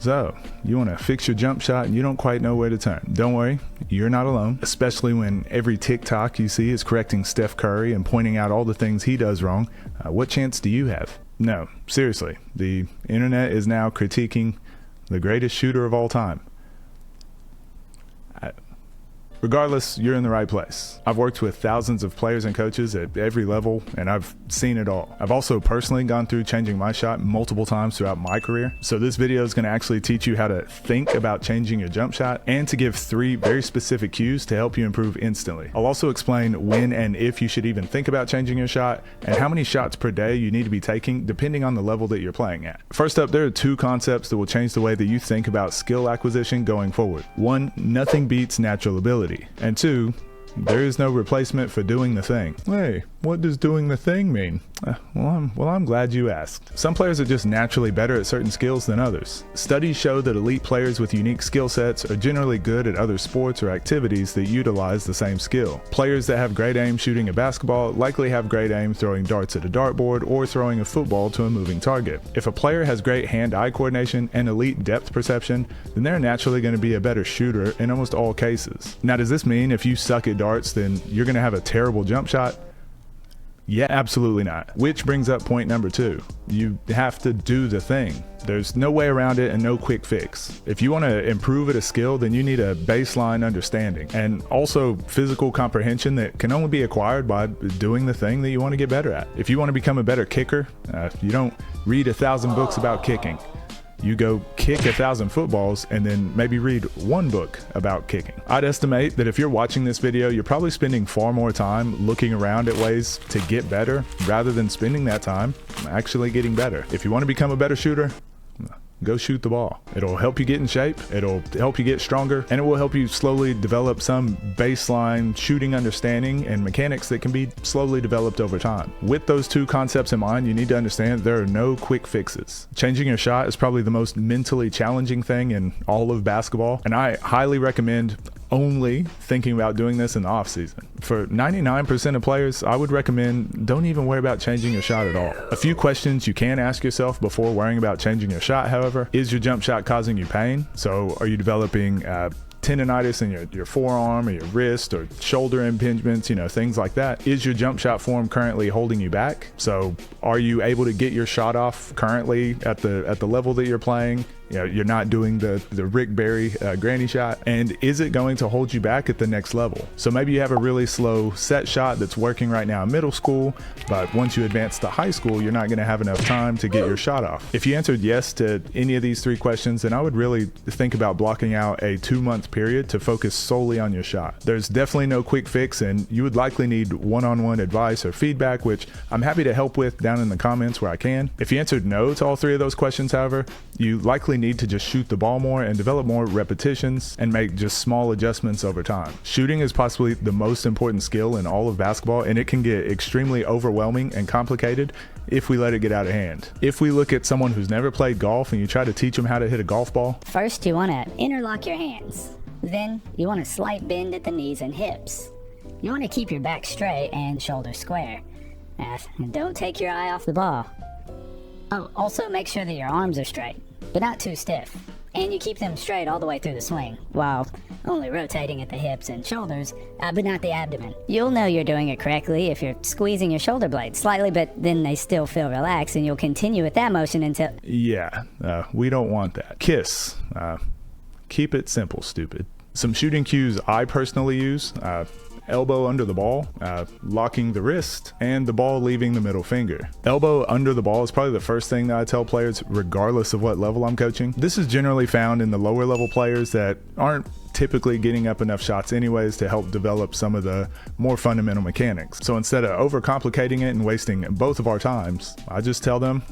So, you want to fix your jump shot and you don't quite know where to turn. Don't worry, you're not alone, especially when every TikTok you see is correcting Steph Curry and pointing out all the things he does wrong. What chance do you have? No, seriously, the internet is now critiquing the greatest shooter of all time. Regardless, you're in the right place. I've worked with thousands of players and coaches at every level, and I've seen it all. I've also personally gone through changing my shot multiple times throughout my career. So this video is going to actually teach you how to think about changing your jump shot and to give 3 very specific cues to help you improve instantly. I'll also explain when and if you should even think about changing your shot and how many shots per day you need to be taking depending on the level that you're playing at. First up, there are 2 concepts that will change the way that you think about skill acquisition going forward. 1, nothing beats natural ability. And 2, there is no replacement for doing the thing. Hey, what does doing the thing mean? Well, I'm glad you asked. Some players are just naturally better at certain skills than others. Studies show that elite players with unique skill sets are generally good at other sports or activities that utilize the same skill. Players that have great aim shooting a basketball likely have great aim throwing darts at a dartboard or throwing a football to a moving target. If a player has great hand-eye coordination and elite depth perception, then they're naturally going to be a better shooter in almost all cases. Now, does this mean if you suck at darts, then you're going to have a terrible jump shot? Yeah, absolutely not. Which brings up point number 2. You have to do the thing. There's no way around it and no quick fix. If you want to improve at a skill, then you need a baseline understanding and also physical comprehension that can only be acquired by doing the thing that you want to get better at. If you want to become a better kicker, you don't read 1,000 books about kicking. You go kick 1,000 footballs and then maybe read 1 book about kicking. I'd estimate that if you're watching this video, you're probably spending far more time looking around at ways to get better rather than spending that time actually getting better. If you want to become a better shooter, go shoot the ball. It'll help you get in shape, it'll help you get stronger, and it will help you slowly develop some baseline shooting understanding and mechanics that can be slowly developed over time. With those 2 concepts in mind, you need to understand there are no quick fixes. Changing your shot is probably the most mentally challenging thing in all of basketball, and I highly recommend only thinking about doing this in the off season. For 99% of players, I would recommend don't even worry about changing your shot at all. A few questions you can ask yourself before worrying about changing your shot, however: is your jump shot causing you pain? So are you developing tendonitis in your forearm or your wrist or shoulder impingements, things like that? Is your jump shot form currently holding you back? So are you able to get your shot off currently at the level that you're playing? You're not doing the Rick Barry granny shot. And is it going to hold you back at the next level? So maybe you have a really slow set shot that's working right now in middle school, but once you advance to high school, you're not going to have enough time to get your shot off. If you answered yes to any of these 3 questions, then I would really think about blocking out a 2-month period to focus solely on your shot. There's definitely no quick fix, and you would likely need one-on-one advice or feedback, which I'm happy to help with down in the comments where I can. If you answered no to all 3 of those questions, however, you likely need to just shoot the ball more and develop more repetitions and make just small adjustments over time. Shooting is possibly the most important skill in all of basketball, and it can get extremely overwhelming and complicated if we let it get out of hand. If we look at someone who's never played golf and you try to teach them how to hit a golf ball, first you want to interlock your hands. Then you want a slight bend at the knees and hips. You want to keep your back straight and shoulders square. Don't take your eye off the ball. Oh, also make sure that your arms are straight, but not too stiff. And you keep them straight all the way through the swing, while only rotating at the hips and shoulders, but not the abdomen. You'll know you're doing it correctly if you're squeezing your shoulder blades slightly, but then they still feel relaxed, and you'll continue with that motion until... Yeah, we don't want that. KISS. Keep it simple, stupid. Some shooting cues I personally use: elbow under the ball, locking the wrist, and the ball leaving the middle finger. Elbow under the ball is probably the first thing that I tell players regardless of what level I'm coaching. This is generally found in the lower level players that aren't typically getting up enough shots anyways to help develop some of the more fundamental mechanics. So instead of overcomplicating it and wasting both of our times, I just tell them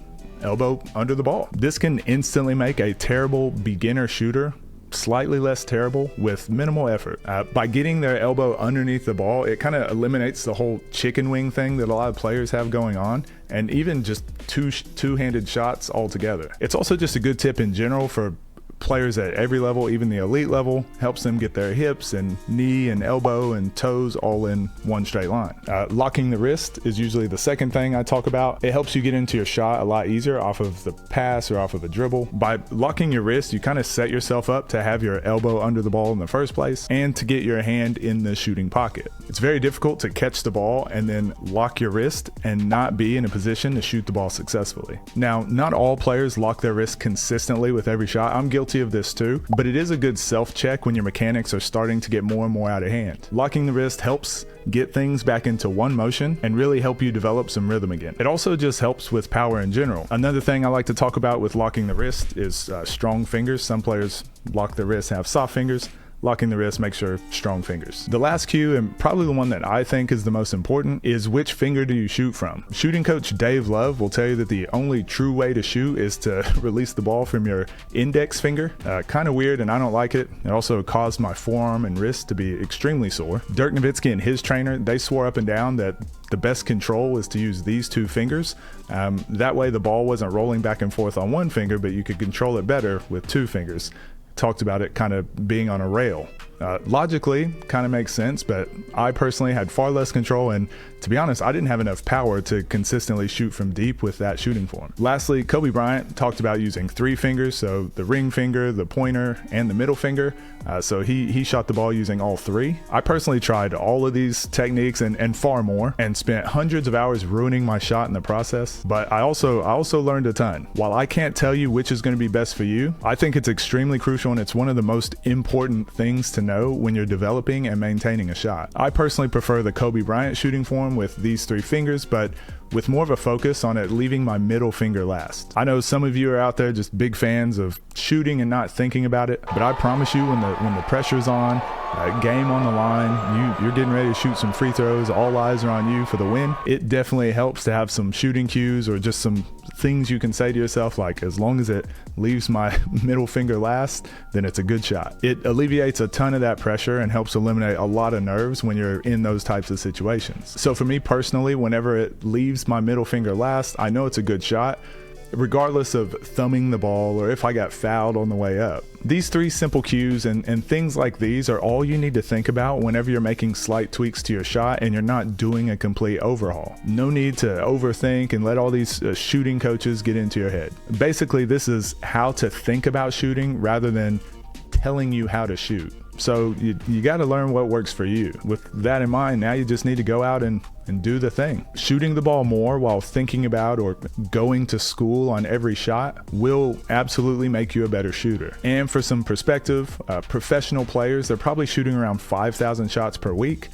elbow under the ball. This can instantly make a terrible beginner shooter slightly less terrible with minimal effort. By getting their elbow underneath the ball, it kind of eliminates the whole chicken wing thing that a lot of players have going on, and even just two-handed shots altogether. It's also just a good tip in general for players at every level, even the elite level, helps them get their hips and knee and elbow and toes all in one straight line. Locking the wrist is usually the second thing I talk about. It helps you get into your shot a lot easier off of the pass or off of a dribble. By locking your wrist, you kind of set yourself up to have your elbow under the ball in the first place and to get your hand in the shooting pocket. It's very difficult to catch the ball and then lock your wrist and not be in a position to shoot the ball successfully. Now, not all players lock their wrist consistently with every shot. I'm guilty of this too, but it is a good self-check when your mechanics are starting to get more and more out of hand. Locking the wrist helps get things back into one motion and really help you develop some rhythm again. It also just helps with power in general. Another thing I like to talk about with locking the wrist is strong fingers. Some players lock their wrists, have soft fingers. Locking the wrist makes sure strong fingers. The last cue, and probably the one that I think is the most important, is which finger do you shoot from? Shooting coach Dave Love will tell you that the only true way to shoot is to release the ball from your index finger. Kind of weird, and I don't like it. It also caused my forearm and wrist to be extremely sore. Dirk Nowitzki and his trainer, they swore up and down that the best control was to use these two fingers. That way the ball wasn't rolling back and forth on one finger, but you could control it better with two fingers. Talked about it kind of being on a rail. Logically, kind of makes sense, but I personally had far less control, and to be honest, I didn't have enough power to consistently shoot from deep with that shooting form. Lastly, Kobe Bryant talked about using three fingers, so the ring finger, the pointer, and the middle finger. So he shot the ball using all three. I personally tried all of these techniques and far more, and spent hundreds of hours ruining my shot in the process. But I also learned a ton. While I can't tell you which is going to be best for you, I think it's extremely crucial, and it's one of the most important things to know when you're developing and maintaining a shot. I personally prefer the Kobe Bryant shooting form with these three fingers, but with more of a focus on it leaving my middle finger last. I know some of you are out there just big fans of shooting and not thinking about it, but I promise you when the pressure's on, game on the line, you're getting ready to shoot some free throws, all eyes are on you for the win. It definitely helps to have some shooting cues or just some things you can say to yourself, like, as long as it leaves my middle finger last, then it's a good shot. It alleviates a ton of that pressure and helps eliminate a lot of nerves when you're in those types of situations. So for me personally, whenever it leaves my middle finger last, I know it's a good shot, regardless of thumbing the ball or if I got fouled on the way up. These three simple cues and things like these are all you need to think about whenever you're making slight tweaks to your shot and you're not doing a complete overhaul. No need to overthink and let all these shooting coaches get into your head. Basically, this is how to think about shooting rather than telling you how to shoot. So you got to learn what works for you. With that in mind, now you just need to go out and do the thing. Shooting the ball more while thinking about or going to school on every shot will absolutely make you a better shooter. And for some perspective, professional players, they're probably shooting around 5,000 shots per week.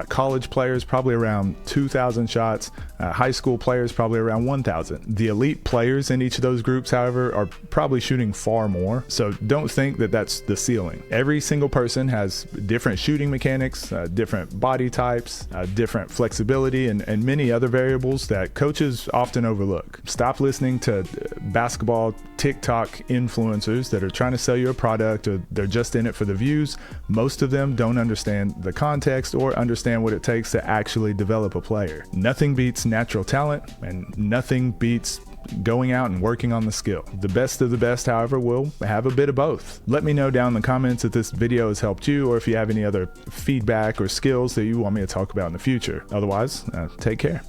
College players probably around 2,000 shots. High school players probably around 1,000. The elite players in each of those groups, however, are probably shooting far more. So don't think that that's the ceiling. Every single person has different shooting mechanics, different body types, different flexibility, and many other variables that coaches often overlook. Stop listening to basketball TikTok influencers that are trying to sell you a product, or they're just in it for the views. Most of them don't understand the context or understand what it takes to actually develop a player. Nothing beats natural talent, and nothing beats going out and working on the skill. The best of the best, however, will have a bit of both. Let me know down in the comments if this video has helped you, or if you have any other feedback or skills that you want me to talk about in the future. Otherwise, take care.